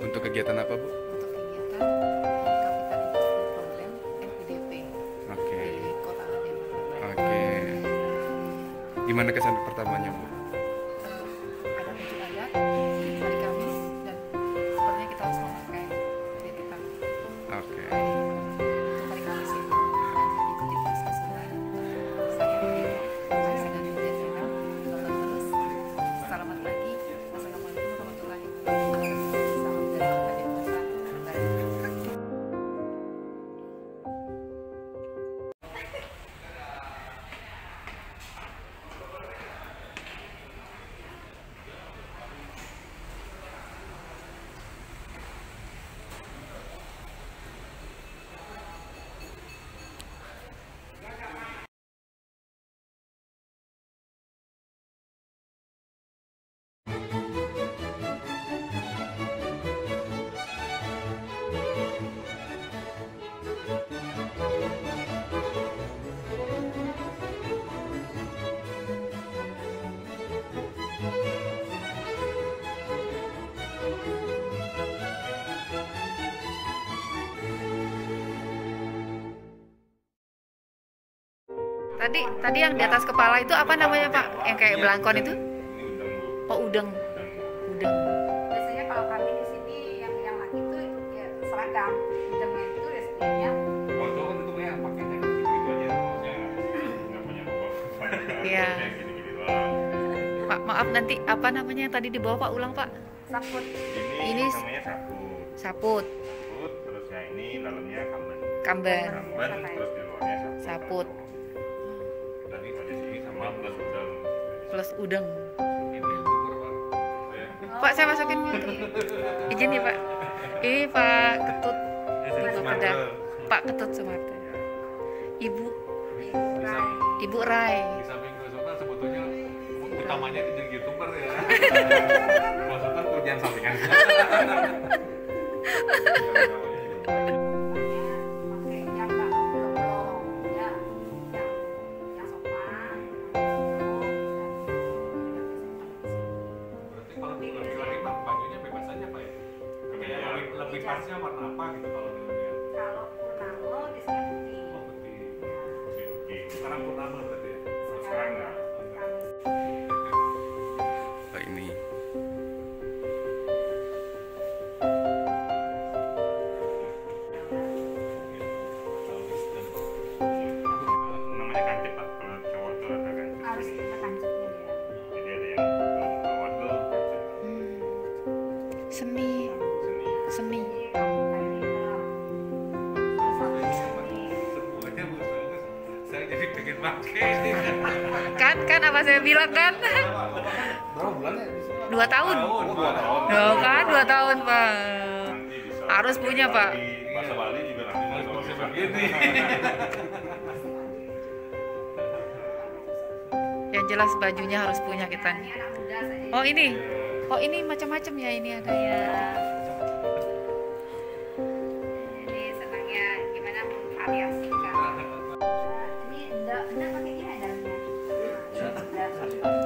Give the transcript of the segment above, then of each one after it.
Untuk kegiatan apa, Bu? untuk kegiatan Capital Investment Program NPDP Oke. di Kota Lembang. Oke. Gimana kesan pertamanya, Bu? Ada tujuh adat hari Kamis dan sepertinya kita harus memakai identitas Oke. untuk hari Kamis ini dan ikuti terus keseruan. Saya Aisyah dari Jazira. Tonton terus. Selamat pagi. Wassalamualaikum warahmatullahi wabarakatuh. Salam dari Kota Denpasar. Bali. Tadi yang di atas kepala itu apa namanya, Pak? Yang kayak belangkon itu? Oh, udeng. Udeng. Biasanya kalau kami di sini yang laki itu ya seragam, hidungnya itu ya setiapnya. Kalau cowok kan itu kayak pakainya gitu-gitu aja, maksudnya nggak punya banyak Iya. kayak gini-gini doang. Pak, maaf nanti apa namanya yang tadi di bawah, Pak? Ulang, Pak. Saput. Ini Ini namanya saput, Saput, terus yang ini dalamnya kamben, kamben, terus di luarnya saput, Tadi ada sini sama plus udang. plus udeng. Ini syukur Pak. Pak, saya masukin dulu. Izin ya, Pak. Ini Pak Ketut Ibu Pedak. Pak Ketut Sumarta. Ibu Ibu Rai. Di samping kesukaan sebetulnya utamanya itu jadi youtuber ya. Maksudnya kerjaan sampingan. Pakai yang nggak bolong-bolong, ya, yang sopan. Berarti kalau di laki-laki mah bajunya bebas aja Pak ya? Kayak lebih pasnya warna apa gitu kalau di laki-laki? Kalau purnama biasanya putih. Oh putih. Putih. Sekarang purnama berarti ya? Sekarang nggak. Pak ini. Namanya kancik Pak, kalau cowok tuh ada kancik. Harus kita kancingnya dia. Jadi ada yang bawah tuh kancik Seni, seni. seni. Jadi kalau kayak gitu, terus sama ini. Semuanya bagus. Saya jadi pengen pakai. Kan apa saya bilang kan? Berapa bulan ya? 2 tahun. Oh, 2 tahun. Oh, kan 2 tahun, Pak. Nanti bisa Harus punya, Pak. Bahasa Bali juga nanti harus bisa begini. Yang jelas bajunya harus punya kita. Ini anak muda saya. Oh, ini. Oh, ini macam-macam ya, ini ada ya. Ini senangnya gimana memvariasikan. Ini enggak pakai ini dalamnya.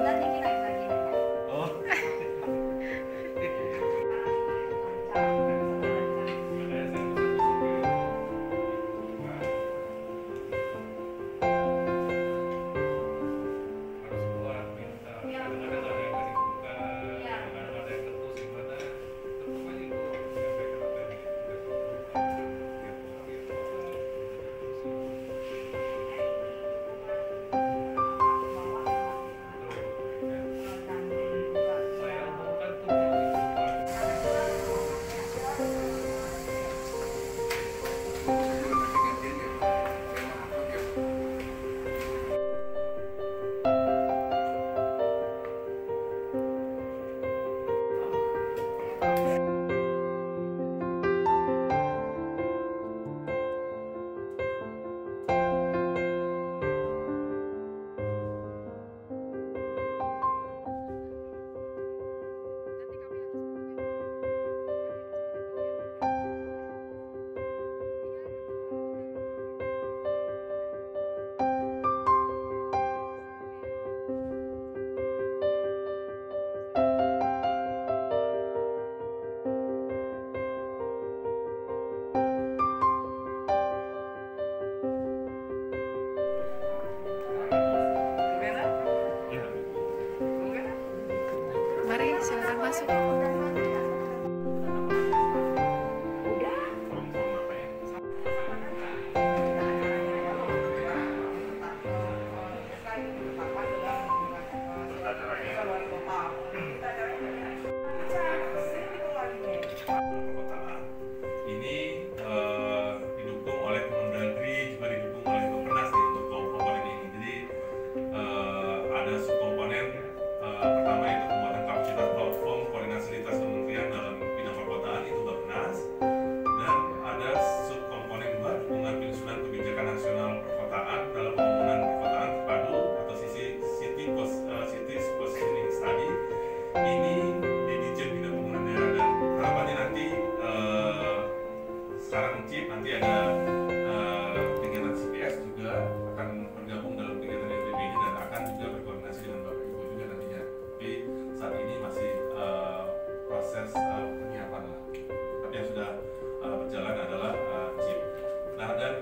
Dan ini lagi. Oh. Harus kuat mental. Kadang-kadang ada yang masih buka, kadang-kadang ada yang tembus gimana. Tetap aja itu sampai kenapa ini. masuk. Perkotaan ini didukung oleh Kemendagri, juga didukung oleh Bappenas nih untuk komponen ini. Jadi ada subkomponen pertama yaitu pembuatan kapasitas platform koordinasi lintas kementerian dalam bidang perkotaan, itu Bappenas, dan ada subkomponen dua, dukungan penyusunan kebijakan nasional perkotaan dalam pembangunan perkotaan terpadu atau city positioning study. Ini di Ditjen Bina Pembangunan Daerah, dan harapannya nanti sekarang CIP nanti ada kegiatan CPS juga akan bergabung dalam kegiatan LPB ini dan akan juga berkoordinasi dengan Bapak Ibu juga nantinya. Tapi saat ini masih proses penyiapan lah. Tapi yang sudah berjalan adalah CIP. Nah, dan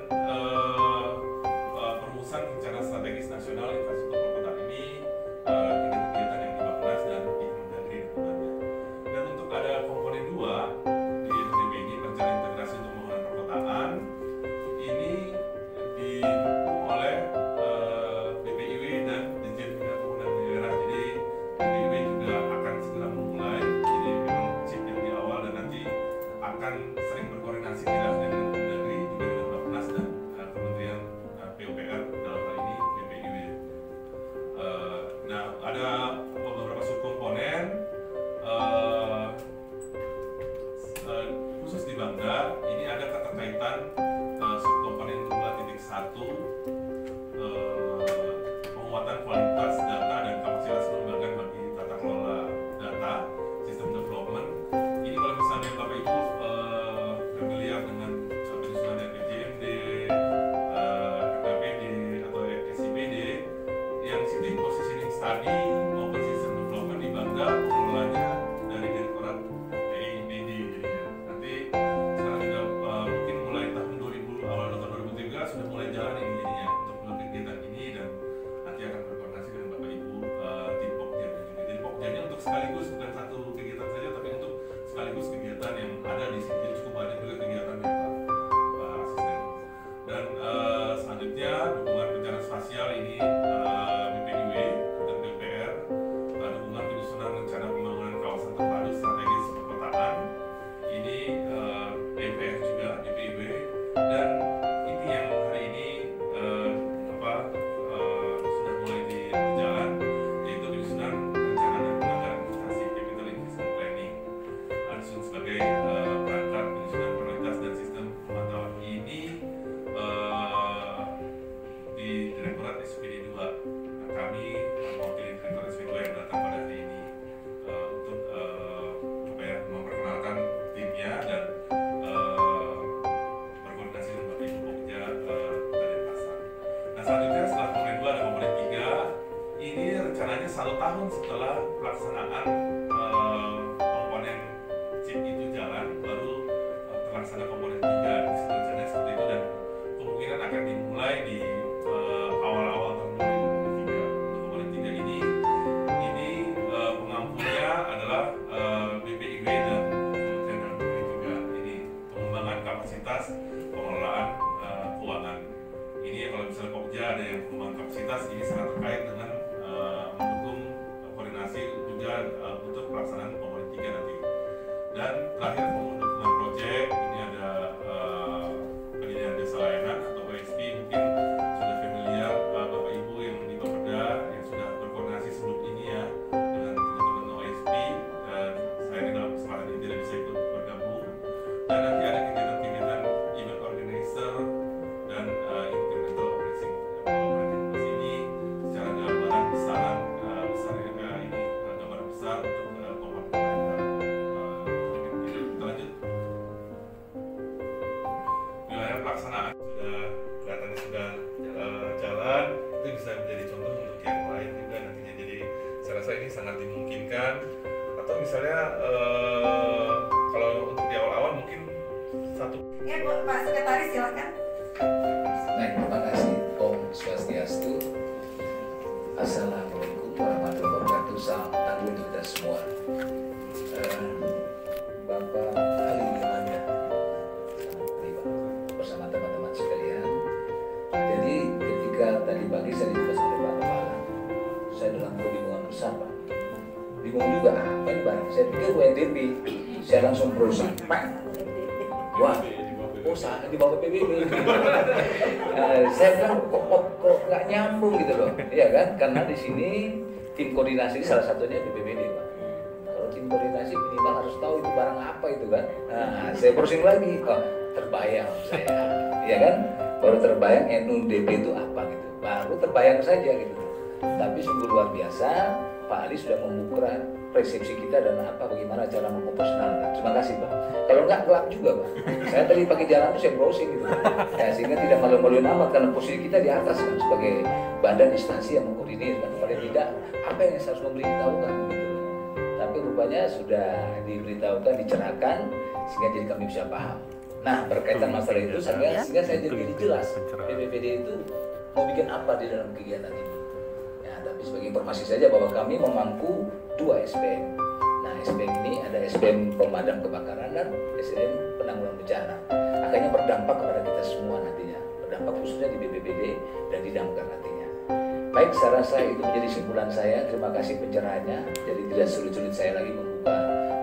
perumusan rencana strategis nasional infrastruktur perkotaan ini kegiatan yang di Bappenas dan di Kemendagri tentunya. Dan untuk ada komponen dua di LPB ini, rencana integrasi untuk pembangunan perkotaan, ini didukung oleh BPIW dan Ditjen Bina Pembangunan Daerah. Jadi BPIW juga akan segera memulai. Jadi memang CIP yang di awal dan nanti akan sering berkoordinasi tidak hanya dengan Kemendagri, juga dengan Bappenas dan Kementerian PUPR dalam hal ini BPIW. Nah, ada beberapa subkomponen khusus di Bangga. Ini ada keterkaitan subkomponen 2.1 penguatan kualitas data dan kapasitas lembaga bagi tata kelola data sistem development. Ini kalau misalnya Bapak Ibu familiar dengan penyusunan RPJMD, RKPD atau SIPD, yang city positioning study maupun sistem development di Bangga pengelolanya dari Direktorat PIPD jadinya. Nanti sekarang juga mungkin mulai tahun 2000 awal tahun 2003 sudah mulai jalan ini jadinya untuk kegiatan ini, dan nanti akan berkoordinasi dengan Bapak Ibu tim Pokja juga. Jadi Pokjanya untuk sekaligus bukan satu kegiatan saja, tapi untuk sekaligus kegiatan yang ada di sini. Jadi cukup banyak juga kegiatan ya Pak Asisten. Dan selanjutnya dukungan bencana spasial ini BPIW dan PUPR, dukungan penyusunan rencana pembangunan kawasan terpadu strategis perkotaan, ini DPR juga BPIW, dan ini yang hari ini sudah mulai berjalan, yaitu penyusunan rencana dan penganggaran investasi capital investment planning, disusun sebagai perangkat penyusunan prioritas dan sistem pemantauan. Ini di Direktorat SPD 2. Nah, kami mewakili Direktorat SPD 2 yang datang pada hari ini untuk memperkenalkan timnya dan berkoordinasi dengan Bapak Ibu Pokja dan Pasar. Nah, selanjutnya setelah komponen 2 ada komponen 3. Ini rencananya 1 tahun setelah pelaksanaan komponen CIP itu jalan, baru terlaksana komponen 3. Rencananya seperti itu, dan kemungkinan akan dimulai di awal-awal tahun 2023. Untuk komponen 3 ini pengampunya adalah BPIW dan Kementerian Dalam Negeri juga. Ini pengembangan kapasitas pengelolaan keuangan. Ini kalau misalnya Pokja ada yang pengembangan kapasitas, ini sangat terkait dengan mendukung koordinasi juga untuk pelaksanaan komponen 3 nanti. Dan terakhir pengembangan proyek, ini ada penyediaan desa layanan atau OSP. Mungkin sudah familiar Bapak Ibu yang di Bapeda yang sudah berkoordinasi sebelum ini ya dengan teman-teman OSP, dan saya dalam kesempatan ini tidak bisa ikut bergabung. Dan nanti ada kegiatan-kegiatan event organizer dan incremental operating di sini secara gambaran besaran besarnya ini gambaran besar untuk komponen. Kita lanjut. Wilayah pelaksanaan sudah kelihatannya sudah jalan, itu bisa menjadi contoh untuk yang lain juga nantinya. Jadi saya rasa ini sangat dimungkinkan. Atau misalnya kalau untuk di awal-awal mungkin satu. Ya, Pak Sekretaris silakan. Baik, terima kasih. Om Swastiastu. Assalamualaikum warahmatullahi wabarakatuh. Salam tahun kita semua. PBB. Saya langsung browsing, Pak. Wah, oh saya di bawah PBB. Saya bilang kok nggak nyambung gitu loh, iya kan? Karena di sini tim koordinasi salah satunya BPBD, Pak. Kalau tim koordinasi minimal harus tahu itu barang apa itu kan. Nah, saya browsing lagi, oh, terbayang saya, iya kan? Baru terbayang NUDP itu apa gitu, baru terbayang saja gitu. Tapi sungguh luar biasa, Pak Ali sudah membuka persepsi kita dan bagaimana cara memprofesionalkan. Terima kasih Pak. Kalau nggak gelap juga Pak. Saya tadi pakai jalan itu saya browsing gitu. Ya, sehingga tidak malu-maluin amat karena posisi kita di atas kan sebagai badan instansi yang mengkoordinir kan. Paling tidak apa yang saya harus memberitahukan gitu. Tapi rupanya sudah diberitahukan, dicerahkan sehingga jadi kami bisa paham. Nah berkaitan masalah itu sehingga saya jadi jelas BPBD itu mau bikin apa di dalam kegiatan ini. Tapi sebagai informasi saja bahwa kami memangku 2 SPM. Nah, SPM ini ada SPM pemadam kebakaran dan SPM penanggulangan bencana. Akhirnya berdampak kepada kita semua nantinya. Berdampak khususnya di BPBD dan di Damkar nantinya. Baik, saya rasa itu menjadi simpulan saya. Terima kasih pencerahannya. Jadi tidak sulit-sulit saya lagi membuka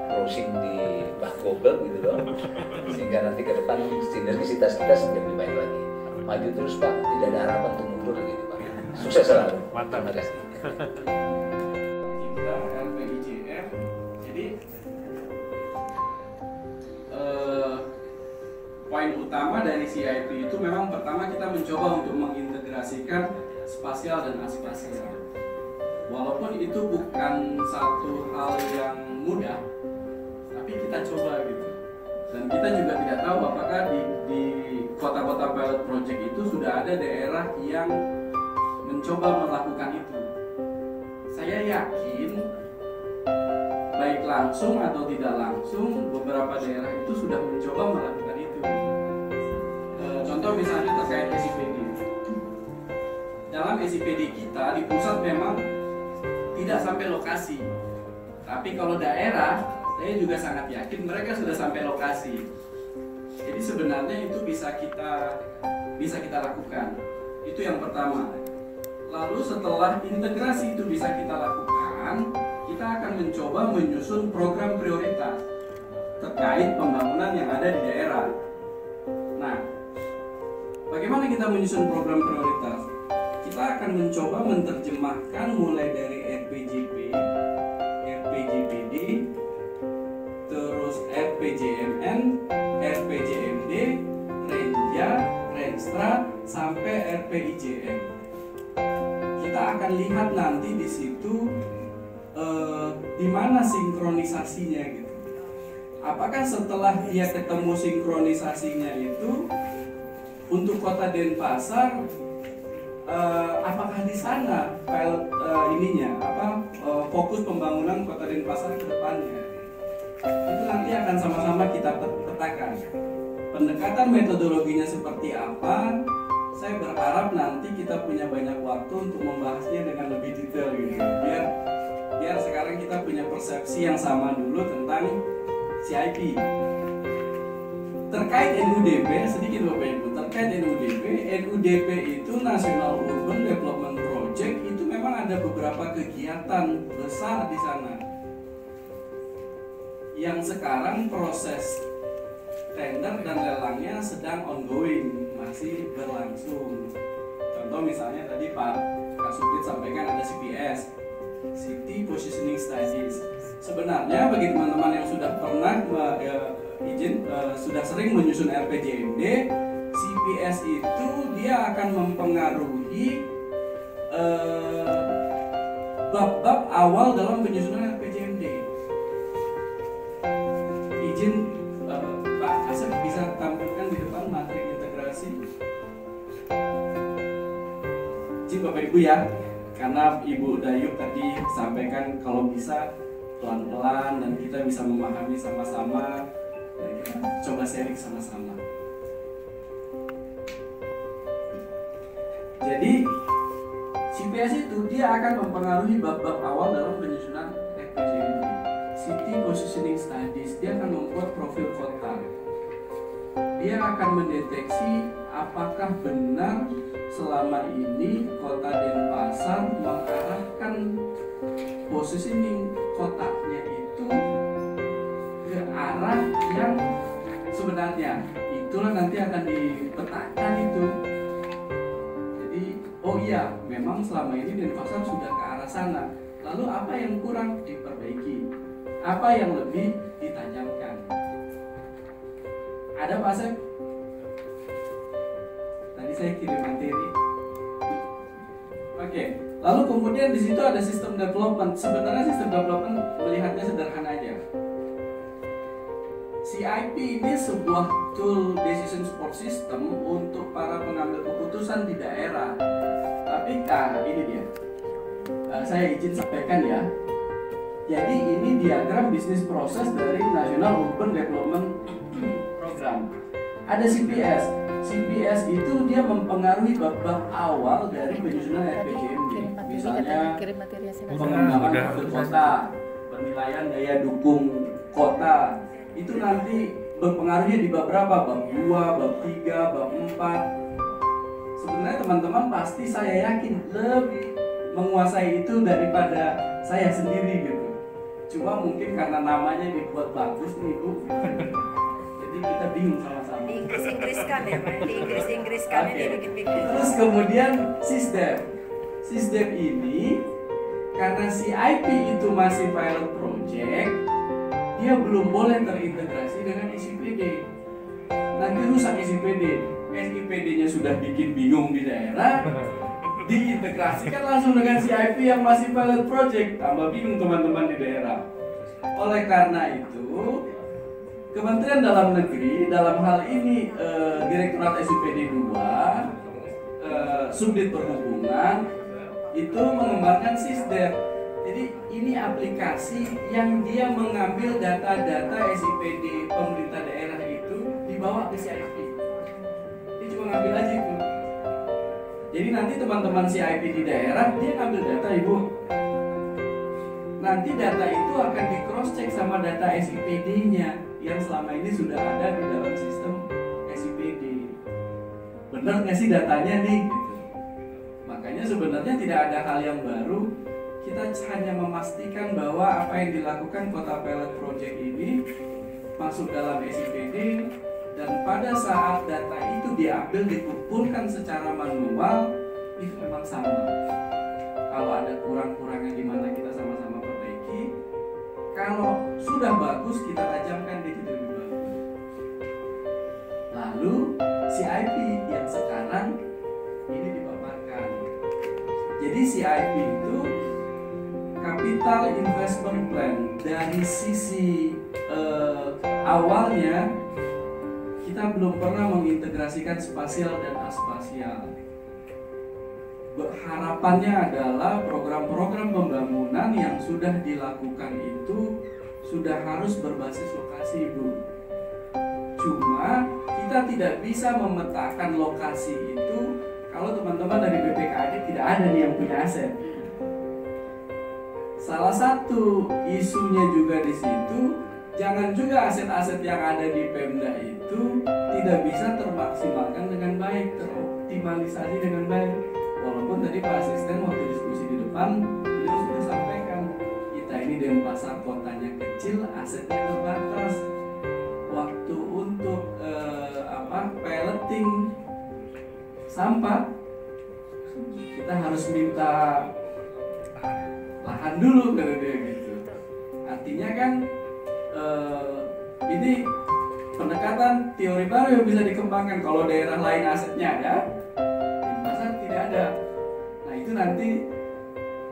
browsing di Google gitu loh. Sehingga nanti ke depan sinergisitas kita semakin lebih baik lagi. Maju terus Pak, tidak ada harapan untuk mundur gitu Pak. Sukses selalu. Mantap. Terima kasih. Kita LPIJR. Jadi poin utama dari CIP itu memang pertama kita mencoba untuk mengintegrasikan spasial dan aspasial. Walaupun itu bukan satu hal yang mudah, tapi kita coba gitu. Dan kita juga tidak tahu apakah di kota-kota pilot project itu sudah ada daerah yang mencoba melakukan itu. Saya yakin baik langsung atau tidak langsung beberapa daerah itu sudah mencoba melakukan itu. Contoh misalnya terkait SIPD. Dalam SIPD kita di pusat memang tidak sampai lokasi. Tapi kalau daerah, saya juga sangat yakin mereka sudah sampai lokasi. Jadi sebenarnya itu bisa kita lakukan. Itu yang pertama. Lalu setelah integrasi itu bisa kita lakukan, kita akan mencoba menyusun program prioritas terkait pembangunan yang ada di daerah. Nah, bagaimana kita menyusun program prioritas? Kita akan mencoba menerjemahkan mulai dari RPJP, RPJPD, terus RPJMN, RPJMD, Renja, Renstra, sampai RPIJM. Kita akan lihat nanti di situ di mana sinkronisasinya gitu. Apakah setelah dia ketemu sinkronisasinya itu untuk Kota Denpasar, apakah di sana pilot fokus pembangunan Kota Denpasar ke depannya? Itu nanti akan sama-sama kita petakan. Pendekatan metodologinya seperti apa? Saya berharap nanti kita punya banyak waktu untuk membahasnya dengan lebih detail gitu. Biar sekarang kita punya persepsi yang sama dulu tentang CIP. Terkait NUDP, sedikit Bapak Ibu, terkait NUDP itu National Urban Development Project itu memang ada beberapa kegiatan besar di sana. Yang sekarang proses tender dan lelangnya sedang ongoing, masih berlangsung. Contoh misalnya tadi Pak Kasubdit sampaikan ada CPS, City Positioning Studies. Sebenarnya bagi teman-teman yang sudah pernah sudah sering menyusun RPJMD, CPS itu dia akan mempengaruhi bab-bab awal dalam penyusunan RPJMD. Izin Pak Asep bisa tampilkan di depan materi integrasi. Izin Bapak Ibu ya, karena Ibu Dayuk tadi sampaikan kalau bisa pelan-pelan dan kita bisa memahami sama-sama, dan kita coba sharing sama-sama. Jadi CPS itu dia akan mempengaruhi bab-bab awal dalam penyusunan RPJMD. City Positioning Studies, dia akan membuat profil kota. Dia akan mendeteksi apakah benar selama ini Kota Denpasar mengarahkan positioning kotanya itu arah yang sebenarnya. Itulah nanti akan dipetakan itu. Jadi, oh iya, memang selama ini Denpasar sudah ke arah sana. Lalu apa yang kurang diperbaiki? Apa yang lebih ditajamkan? Ada Pak Asep? Tadi saya kirim materi. Oke, lalu kemudian di situ ada sistem development. Sebenarnya sistem development melihatnya sederhana aja. CIP ini sebuah tool decision support system untuk para pengambil keputusan di daerah. Tapi ini dia. Saya izin sampaikan ya. Jadi ini diagram bisnis proses dari National Urban Development Program. Ada CPS. CPS itu dia mempengaruhi bab-bab awal dari penyusunan RPJMD. Misalnya pengembangan profil kota, penilaian daya dukung kota. Itu nanti berpengaruhnya di bab berapa? Bab 2, bab 3, bab 4. Sebenarnya teman-teman pasti saya yakin lebih menguasai itu daripada saya sendiri gitu. Cuma mungkin karena namanya dibuat bagus nih Bu. Jadi kita bingung sama-sama. Di Inggris-Inggriskan ya Pak, di Inggris-Inggriskan ini bikin-bikin. Terus kemudian SISDEP. SISDEP ini karena CIP itu masih pilot project, dia belum boleh terintegrasi dengan SIPD. Nanti rusak SIPD. SIPD-nya sudah bikin bingung di daerah, diintegrasikan langsung dengan CIP yang masih pilot project, tambah bingung teman-teman di daerah. Oleh karena itu, Kementerian Dalam Negeri dalam hal ini Direktorat SIPD 2, Subdit Perhubungan itu mengembangkan SISDEP. Jadi ini aplikasi yang dia mengambil data-data SIPD pemerintah daerah itu dibawa ke CIP. Dia cuma ngambil aja itu. Jadi nanti teman-teman CIP di daerah dia ngambil data Ibu. Nanti data itu akan di cross check sama data SIPD-nya yang selama ini sudah ada di dalam sistem SIPD. Benar nggak sih datanya nih? Gitu. Makanya sebenarnya tidak ada hal yang baru. Kita hanya memastikan bahwa apa yang dilakukan Kota Pilot Project ini masuk dalam SIPD, dan pada saat data itu diambil dikumpulkan secara manual itu memang sama. Kalau ada kurang-kurangnya di mana kita sama-sama perbaiki. Kalau sudah bagus kita tajamkan di titik lebih bagus. Lalu CIP yang sekarang ini dipaparkan. Jadi CIP itu Capital Investment Plan. Dari sisi awalnya kita belum pernah mengintegrasikan spasial dan aspasial. Harapannya adalah program-program pembangunan yang sudah dilakukan itu sudah harus berbasis lokasi, Bu. Cuma kita tidak bisa memetakan lokasi itu kalau teman-teman dari BPKAD tidak ada nih yang punya aset. Salah satu isunya juga di situ, jangan juga aset-aset yang ada di Pemda itu tidak bisa termaksimalkan dengan baik, teroptimalisasi dengan baik. Walaupun tadi Pak Asisten waktu diskusi di depan, beliau sudah sampaikan, kita ini Denpasar kotanya kecil, asetnya terbatas. Waktu untuk pelleting sampah, kita harus minta lahan dulu kalau dia gitu. Artinya kan ini pendekatan teori baru yang bisa dikembangkan. Kalau daerah lain asetnya ada, Denpasar tidak ada. Nah itu nanti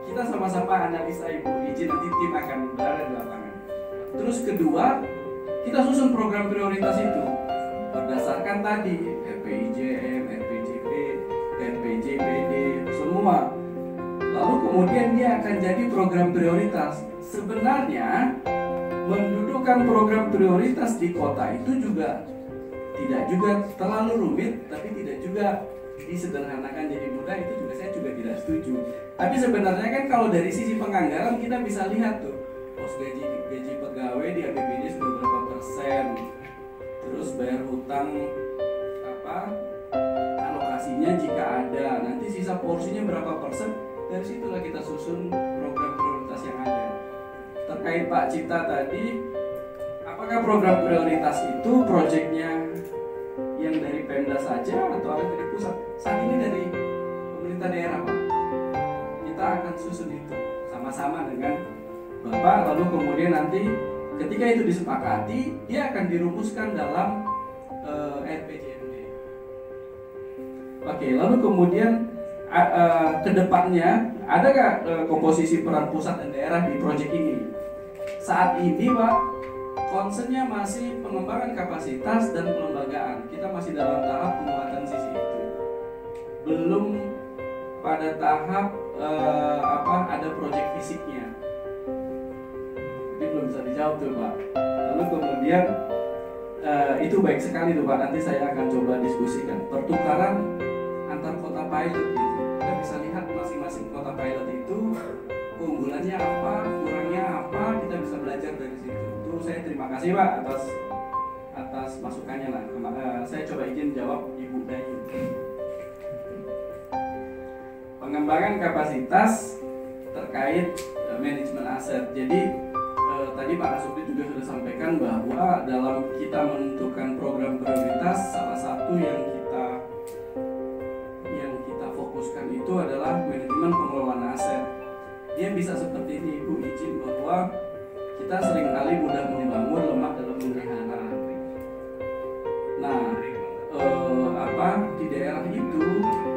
kita sama-sama analisa Ibu, izin nanti tim akan berada di lapangan. Terus kedua, kita susun program prioritas itu berdasarkan tadi RPIJM, RPJP, RPJPD, semua. Lalu kemudian dia akan jadi program prioritas. Sebenarnya mendudukkan program prioritas di kota itu juga tidak juga terlalu rumit, tapi tidak juga disederhanakan jadi mudah. Itu juga saya juga tidak setuju. Tapi sebenarnya kan kalau dari sisi penganggaran kita bisa lihat tuh, pos gaji pegawai di APBD sudah berapa persen, terus bayar hutang alokasinya jika ada, nanti sisa porsinya berapa persen. Dari situlah kita susun program prioritas yang ada. Terkait Pak Cipta tadi, apakah apakah program prioritas itu proyeknya yang dari Pemda saja atau ada dari pusat? Saat ini dari pemerintah daerah, Pak. Kita akan susun itu sama-sama dengan Bapak, lalu kemudian nanti ketika itu disepakati, dia akan dirumuskan dalam RPJMD. Oke, lalu kemudian kedepannya ada nggak komposisi peran pusat dan daerah di proyek ini? Saat ini, Pak, concernnya masih pengembangan kapasitas dan pelembagaan. Kita masih dalam tahap penguatan sisi itu. Belum pada tahap ada proyek fisiknya. Jadi belum bisa dijawab tuh, Pak. Lalu kemudian itu baik sekali tuh, Pak. Nanti saya akan coba diskusikan pertukaran antar kota pilot gitu. Kita bisa lihat masing-masing kota pilot itu keunggulannya apa, kurangnya apa, kita bisa belajar dari situ. Itu saya terima kasih, Pak, atas masukannya lah. Saya coba izin jawab Ibu Dayu. Pengembangan kapasitas terkait manajemen aset. Jadi tadi Pak Kasubdit juga sudah sampaikan bahwa dalam kita menentukan program prioritas, salah satu yang kita fokuskan itu adalah manajemen pengelolaan aset. Dia bisa seperti ini, Ibu, izin bahwa kita seringkali mudah membangun, lemah dalam memelihara. Nah, di daerah itu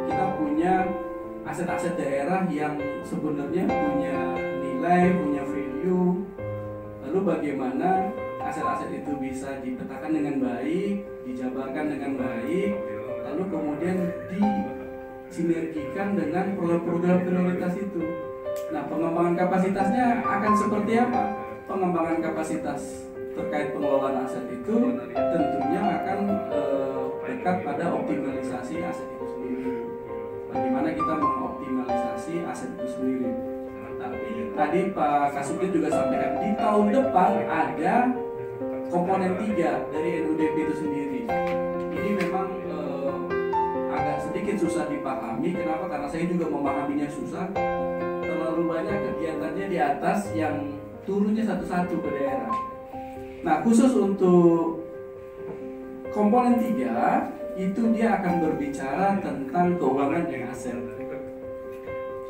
kita punya aset-aset daerah yang sebenarnya punya nilai, punya value. Lalu bagaimana aset-aset itu bisa dipetakan dengan baik, dijabarkan dengan baik, lalu kemudian disinergikan dengan program-program prioritas itu. Nah, pengembangan kapasitasnya akan seperti apa? Pengembangan kapasitas terkait pengelolaan aset itu tentunya akan dekat pada optimalisasi aset itu sendiri. Bagaimana kita mengoptimalisasi aset itu sendiri. Tapi tadi Pak Kasubdit juga sampaikan di tahun depan ada komponen 3 dari NUDP itu sendiri. Ini memang agak sedikit susah dipahami. Kenapa? Karena saya juga memahaminya susah. Terlalu banyak kegiatannya di atas yang turunnya satu-satu ke daerah. Nah, khusus untuk komponen 3 itu dia akan berbicara tentang keuangan dan aset.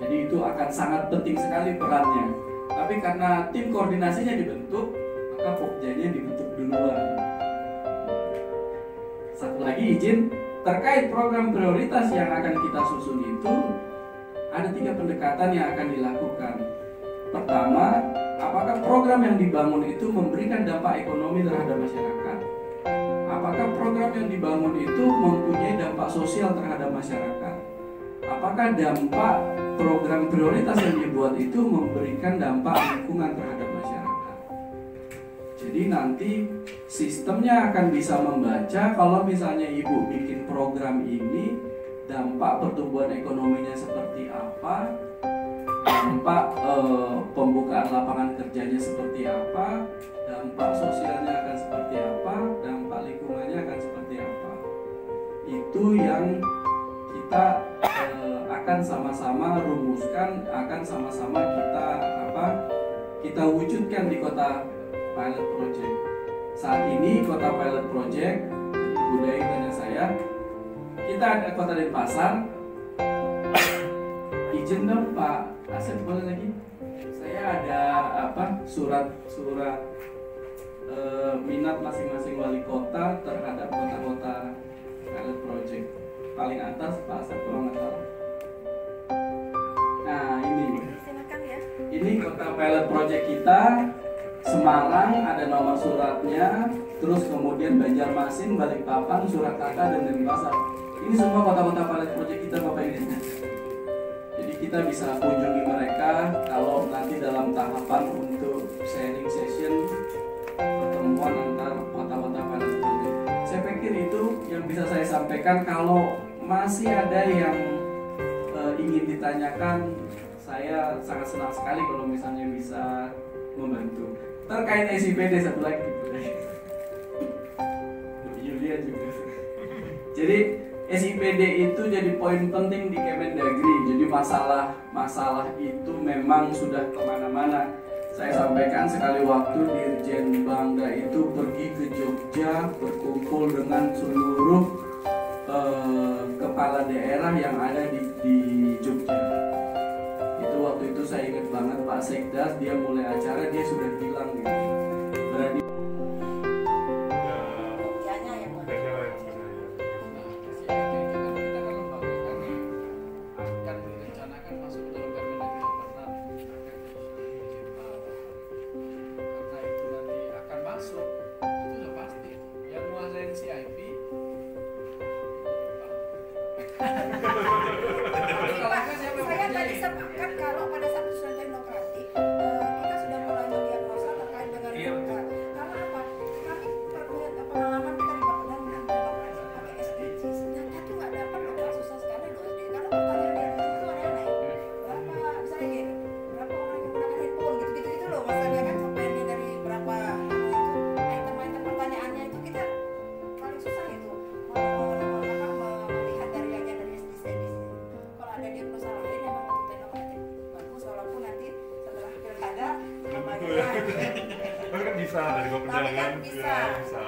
Jadi itu akan sangat penting sekali perannya. Tapi karena tim koordinasinya dibentuk, maka Pokjanya dibentuk duluan. Satu lagi izin, terkait program prioritas yang akan kita susun itu ada 3 pendekatan yang akan dilakukan. Pertama, apakah program yang dibangun itu memberikan dampak ekonomi terhadap masyarakat? Apakah program yang dibangun itu mempunyai dampak sosial terhadap masyarakat? Apakah dampak program prioritas yang dibuat itu memberikan dampak lingkungan terhadap masyarakat? Jadi nanti sistemnya akan bisa membaca kalau misalnya Ibu bikin program ini, dampak pertumbuhan ekonominya seperti apa, dampak pembukaan lapangan kerjanya seperti apa, dampak sosialnya akan seperti apa, dampak lingkungannya akan seperti apa. Itu yang kita akan sama-sama rumuskan, akan sama-sama kita wujudkan di kota pilot project. Saat ini kota pilot project, budaya tanya saya, kita ada kota Denpasar. Izin dong Pak Asep, boleh lagi? Saya ada surat minat masing-masing wali kota terhadap kota-kota pilot project. Paling atas Pak Asep kalau nggak salah. Nah ini kota pilot project kita. Semarang ada nomor suratnya, terus kemudian Banjarmasin, Balikpapan, Surakarta, dan Denpasar. Ini semua kota-kota pilot project kita, Bapak Ibu. Jadi kita bisa kunjungi mereka kalau nanti dalam tahapan untuk sharing session, pertemuan antar kota-kota pilot project. Saya pikir itu yang bisa saya sampaikan. Kalau masih ada yang ingin ditanyakan, saya sangat senang sekali kalau misalnya bisa membantu. Terkait SIPD satu lagi, Yulia juga. Jadi SIPD itu jadi poin penting di Kemendagri. Jadi masalah itu memang sudah kemana-mana. saya sampaikan sekali waktu Dirjen Bangga itu pergi ke Jogja berkumpul dengan seluruh kepala daerah yang ada di Jogja. Itu waktu itu saya ingat banget Pak Sekdas, dia mulai acara dia sudah bilang gitu, berani. Pokoknya yang mana? Akan direncanakan masuk ke dalam Permendagri Gubernur karena itu nanti akan masuk, itu sudah pasti. Yang menguasai CIP Saya tadi sepakat kalau pada satu sudah teknokratik kita sudah mulai mendiagnosa terkait dengan karena apa? Kami pengalaman kita di Bappenas dengan teknokratik pakai SDGs, ternyata tuh nggak dapat loh Pak, susah sekali loh SD karena pertanyaan dia itu aneh-aneh. Berapa misalnya gini, berapa orang yang menggunakan handphone gitu loh, masalahnya kan sampai dari berapa item-item pertanyaannya itu kita paling susah itu melihat dari SDGs. Kalau ada diagnosa lain memang untuk teknokratik bagus, walaupun nanti setelah pilkada namanya Kan bisa dari Bapak tapi kan Jangan. bisa. Bisa.